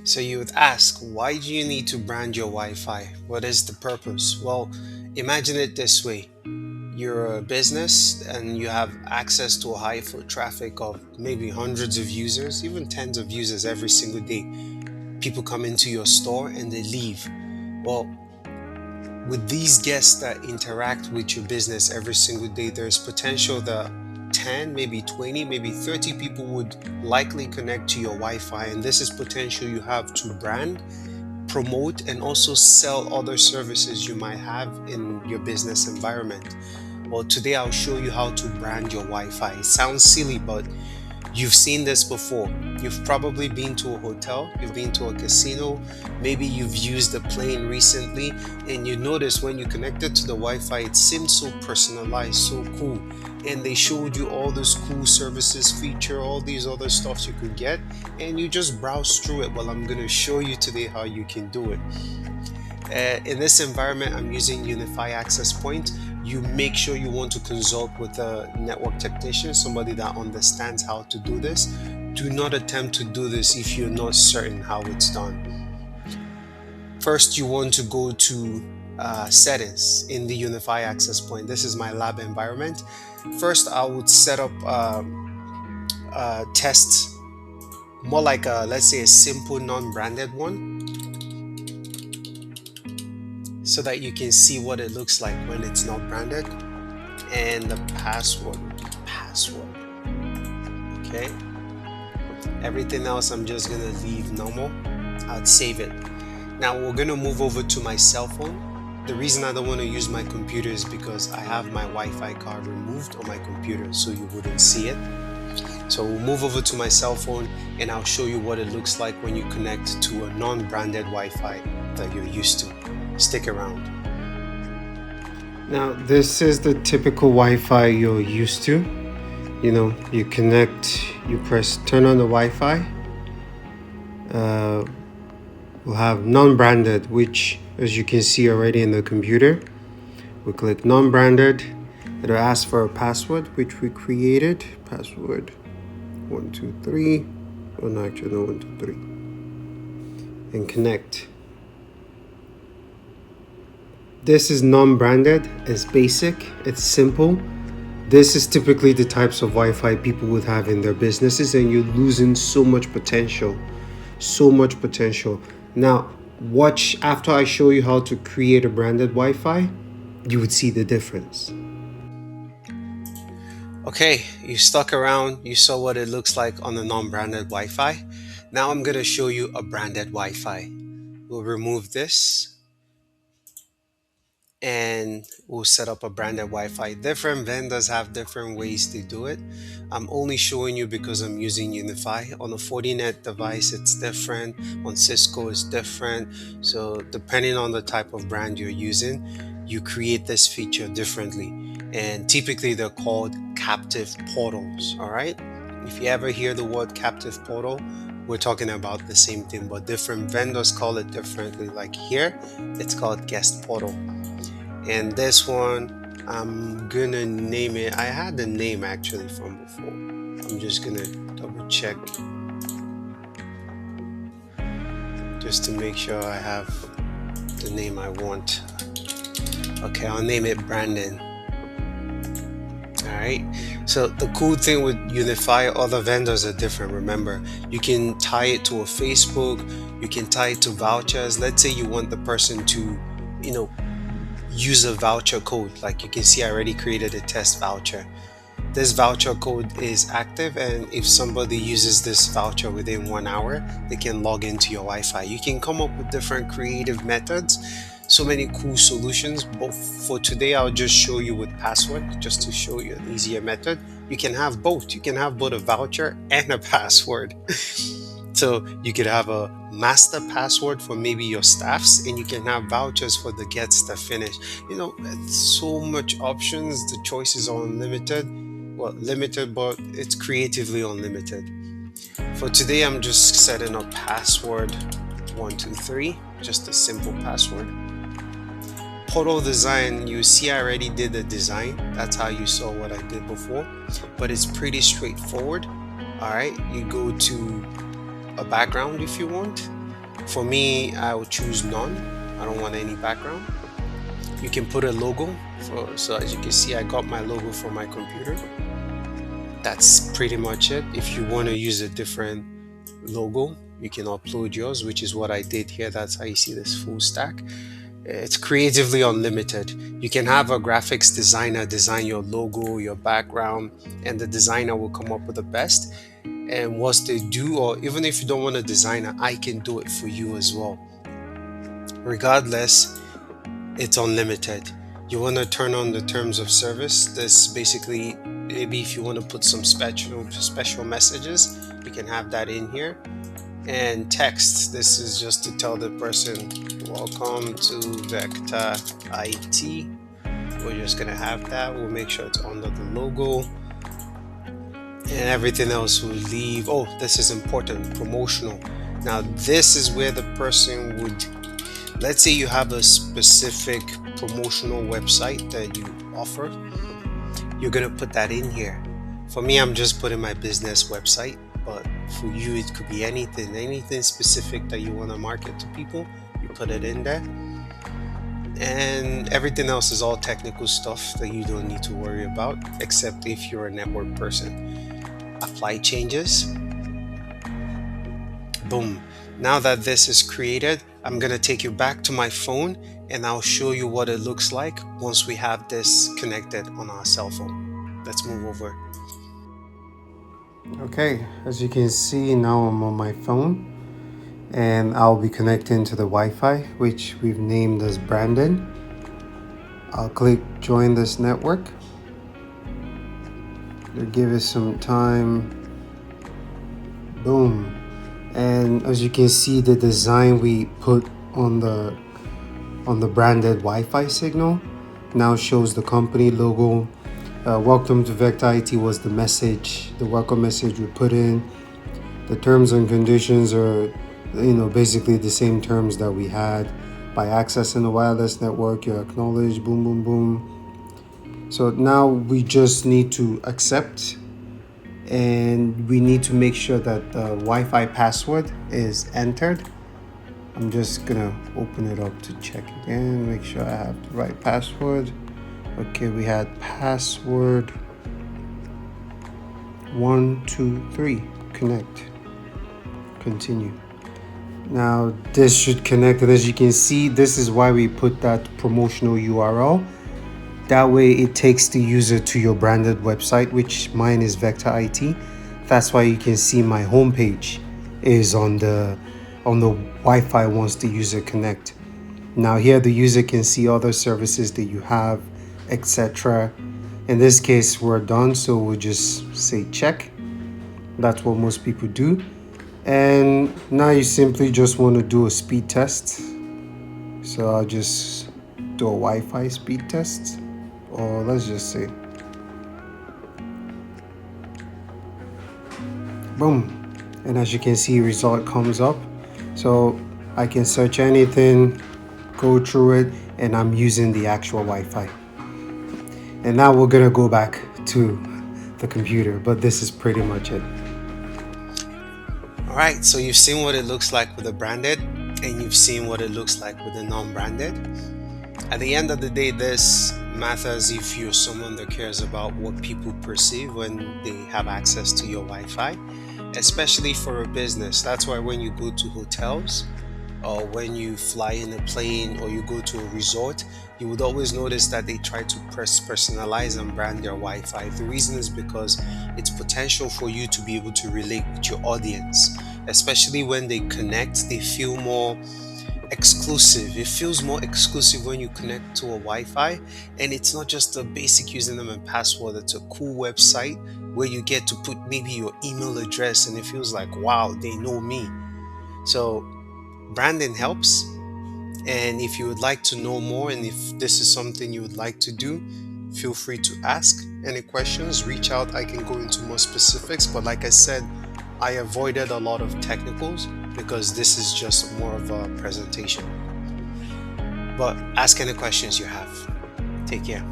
So you would ask, why do you need to brand your Wi-Fi? What is the purpose? Well, imagine it this way. You're a business and you have access to a high foot traffic of maybe hundreds of users, even tens of users every single day. People come into your store and they leave. Well, with these guests that interact with your business every single day, there's potential that 10, maybe 20, maybe 30 people would likely connect to your Wi-Fi. And this is potential you have to brand, promote, and also sell other services you might have in your business environment. Well, today I'll show you how to brand your Wi-Fi. It sounds silly, but you've seen this before. You've probably been to a hotel, you've been to a casino, maybe you've used a plane recently, and you notice when you connected to the Wi-Fi, it seemed so personalized, so cool. And they showed you all those cool services, feature, all these other stuffs you could get, and you just browse through it. Well, I'm gonna show you today how you can do it. In this environment, I'm using Unify Access Point. You make sure you want to consult with a network technician, somebody that understands how to do this. Do not attempt to do this if you're not certain how it's done. First, you want to go to settings in the Unify Access Point. This is my lab environment. First, I would set up a test, more like let's say a simple non-branded one, so that you can see what it looks like when it's not branded. And the password would be password. Okay, everything else I'm just gonna leave normal. I'd save it. Now we're gonna move over to my cell phone. The reason I don't want to use my computer is because I have my Wi-Fi card removed on my computer, so you wouldn't see it. So we'll move over to my cell phone and I'll show you what it looks like when you connect to a non-branded Wi-Fi that you're used to. Stick around. Now, this is the typical Wi-Fi you're used to. You connect, you press turn on the Wi-Fi. We'll have non-branded, which, as you can see already in the computer, we click non-branded. It'll ask for a password, which we created. Password 123. Oh no, actually no, 123. And connect. This is non-branded, it's basic, it's simple. This is typically the types of Wi-Fi people would have in their businesses, and you're losing so much potential. So much potential. Now, watch after I show you how to create a branded Wi-Fi, you would see the difference. Okay, you stuck around, you saw what it looks like on a non-branded Wi-Fi. Now I'm gonna show you a branded Wi-Fi. We'll remove this and we'll set up a branded Wi-Fi. Different vendors have different ways to do it. I'm only showing you because I'm using Unify. On a Fortinet device, it's different. On Cisco, it's different. So depending on the type of brand you're using, you create this feature differently. And typically they're called captive portals, all right? If you ever hear the word captive portal, we're talking about the same thing, but different vendors call it differently. Like here, it's called guest portal. And this one, I'm gonna name it. I had the name actually from before. I'm just gonna double check just to make sure I have the name I want. Okay, I'll name it Brandon. All right. So the cool thing with Unify, other vendors are different. Remember, you can tie it to a Facebook. You can tie it to vouchers. Let's say you want the person to, use a voucher code. Like you can see, I already created a test voucher. This voucher code is active, and if somebody uses this voucher within 1 hour, they can log into your Wi-Fi. You can come up with different creative methods, so many cool solutions. But for today, I'll just show you with password, just to show you an easier method. You can have both. You can have both a voucher and a password. So you could have a master password for maybe your staffs, and you can have vouchers for the guests that finish. It's so much options. The choices are unlimited. Well, limited, but it's creatively unlimited. For today, I'm just setting up password 123, just a simple password. Portal design, you see I already did the design. That's how you saw what I did before, but it's pretty straightforward. All right, you go to a background if you want. For me, I would choose none. I don't want any background. You can put a logo so as you can see, I got my logo for my computer. That's pretty much it. If you want to use a different logo, you can upload yours, which is what I did here. That's how you see this full stack. It's creatively unlimited. You can have a graphics designer design your logo, your background, and the designer will come up with the best. And once they do, or even if you don't want a designer, I can do it for you as well. Regardless, it's unlimited. You want to turn on the terms of service. This basically, maybe if you want to put some special messages, you can have that in here. And text, this is just to tell the person, welcome to Vector IT. We're just gonna have that. We'll make sure it's under the logo, and everything else will leave. Oh, this is important, promotional. Now this is where the person would, let's say you have a specific promotional website that you offer, you're gonna put that in here. For me, I'm just putting my business website, but for you, it could be anything specific that you want to market to people, you put it in there. And everything else is all technical stuff that you don't need to worry about, except if you're a network person. Apply changes. Boom. Now that this is created, I'm going to take you back to my phone and I'll show you what it looks like once we have this connected on our cell phone. Let's move over. Okay, as you can see, now I'm on my phone and I'll be connecting to the Wi-Fi, which we've named as Brandon. I'll click join this network. It'll give us some time. Boom. And as you can see, the design we put on the branded Wi-Fi signal now shows the company logo. Welcome to Vector IT was the message, the welcome message we put in. The terms and conditions are, basically the same terms that we had. By accessing the wireless network, you acknowledge, boom, boom, boom. So now we just need to accept, and we need to make sure that the Wi-Fi password is entered. I'm just gonna open it up to check again, make sure I have the right password. Okay, we had password 123, connect, continue. Now this should connect, and as you can see, this is why we put that promotional URL. That way it takes the user to your branded website, which mine is Vector IT. That's why you can see my homepage is on the Wi-Fi once the user connect. Now here the user can see other services that you have, etc. In this case, we're done, so we'll just say check. That's what most people do. And now you simply just want to do a speed test. So I'll just do a Wi-Fi speed test, or let's just say boom. And as you can see, result comes up. So I can search anything, go through it, and I'm using the actual Wi-Fi. And now we're gonna go back to the computer, but this is pretty much it. All right, so you've seen what it looks like with the branded, and you've seen what it looks like with the non-branded. At the end of the day, this matters if you're someone that cares about what people perceive when they have access to your Wi-Fi, especially for a business. That's why when you go to hotels, or when you fly in a plane, or you go to a resort, you would always notice that they try to personalize and brand their Wi-Fi. The reason is because it's potential for you to be able to relate with your audience, especially when they connect. They feel more exclusive. It feels more exclusive when you connect to a Wi-Fi, and it's not just a basic username and password. It's a cool website where you get to put maybe your email address, and it feels like, wow, they know me. So branding helps. And if you would like to know more, and if this is something you would like to do, feel free to ask any questions, reach out. I can go into more specifics, but like I said, I avoided a lot of technicals because this is just more of a presentation. But ask any questions you have. Take care.